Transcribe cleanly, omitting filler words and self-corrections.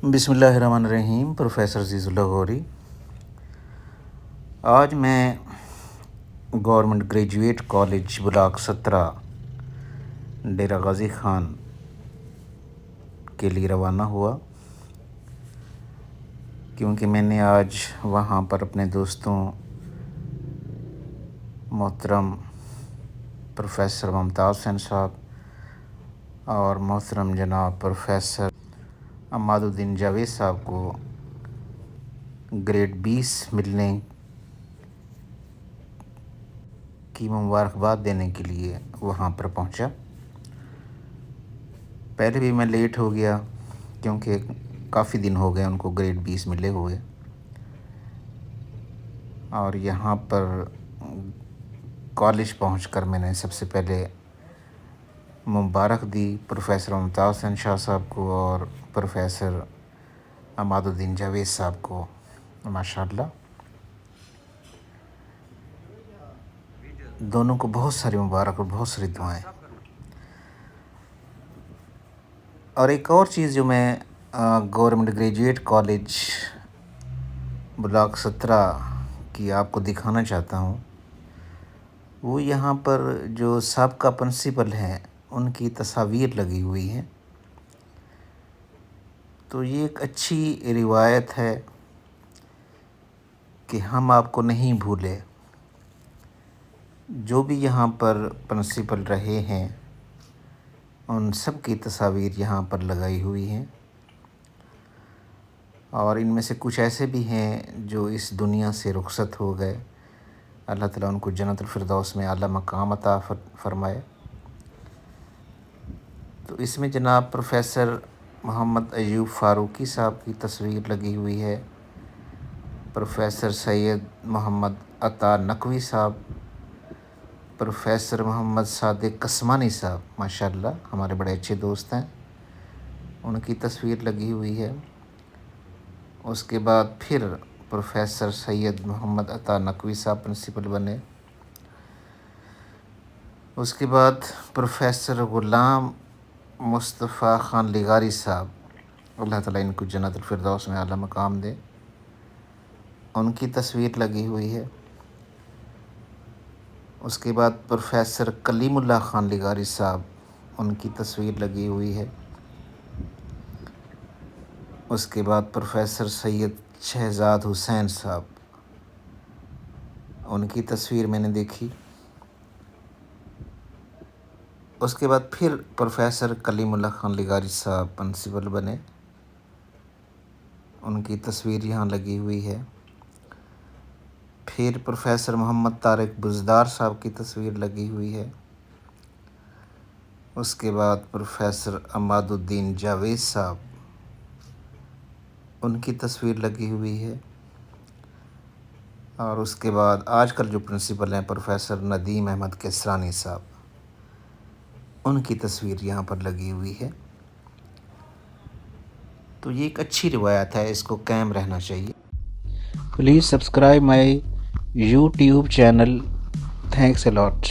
بسم اللہ الرحمن الرحیم۔ پروفیسر عزیز اللہ غوری۔ آج میں government graduate college block 17 Dera Ghazi Khan کے لیے روانہ ہوا، کیونکہ میں نے آج وہاں پر اپنے دوستوں محترم پروفیسر ممتاز حسین صاحب اور محترم جناب پروفیسر عماد الدین جاوید صاحب کو گریڈ 20 ملنے کی مبارکباد دینے کے لیے وہاں پر پہنچا۔ پہلے بھی میں لیٹ ہو گیا کیونکہ کافی دن ہو گئے ان کو گریڈ 20 ملے ہوئے، اور یہاں پر کالج پہنچ کر میں نے سب سے پہلے مبارک دی پروفیسر ممتاز حسین شاہ صاحب کو اور پروفیسر عماد الدین جاوید صاحب کو۔ ماشاءاللہ دونوں کو بہت ساری مبارک اور بہت ساری دعائیں۔ اور ایک اور چیز جو میں گورنمنٹ گریجویٹ کالج بلاک 17 کی آپ کو دکھانا چاہتا ہوں، وہ یہاں پر جو سابقہ پرنسپل ہیں ان کی تصاویر لگی ہوئی ہیں۔ تو یہ ایک اچھی روایت ہے کہ ہم آپ کو نہیں بھولے۔ جو بھی یہاں پر پرنسپل رہے ہیں ان سب کی تصاویر یہاں پر لگائی ہوئی ہیں، اور ان میں سے کچھ ایسے بھی ہیں جو اس دنیا سے رخصت ہو گئے۔ اللہ تعالیٰ ان کو جنت الفردوس میں اعلیٰ مقام عطا فرمائے۔ تو اس میں جناب پروفیسر محمد ایوب فاروقی صاحب کی تصویر لگی ہوئی ہے، پروفیسر سید محمد عطا نقوی صاحب، پروفیسر محمد صادق قسمانی صاحب، ماشاءاللہ ہمارے بڑے اچھے دوست ہیں، ان کی تصویر لگی ہوئی ہے۔ اس کے بعد پھر پروفیسر سید محمد عطا نقوی صاحب پرنسپل بنے۔ اس کے بعد پروفیسر غلام مصطفیٰ خان لغاری صاحب، اللہ تعالیٰ ان کو جنت الفردوس میں اعلیٰ مقام دے، ان کی تصویر لگی ہوئی ہے۔ اس کے بعد پروفیسر کلیم اللہ خان لغاری صاحب، ان کی تصویر لگی ہوئی ہے۔ اس کے بعد پروفیسر سید شہزاد حسین صاحب، ان کی تصویر میں نے دیکھی۔ اس کے بعد پھر پروفیسر کلیم اللہ خان لغاری صاحب پرنسپل بنے، ان کی تصویر یہاں لگی ہوئی ہے۔ پھر پروفیسر محمد طارق بزدار صاحب کی تصویر لگی ہوئی ہے۔ اس کے بعد پروفیسر عماد الدین جاوید صاحب، ان کی تصویر لگی ہوئی ہے۔ اور اس کے بعد آج کل جو پرنسپل ہیں پروفیسر ندیم احمد کسرانی صاحب، ان کی تصویر یہاں پر لگی ہوئی ہے۔ تو یہ ایک اچھی روایت ہے، اس کو قائم رہنا چاہیے۔ Please subscribe my YouTube channel. Thanks a lot.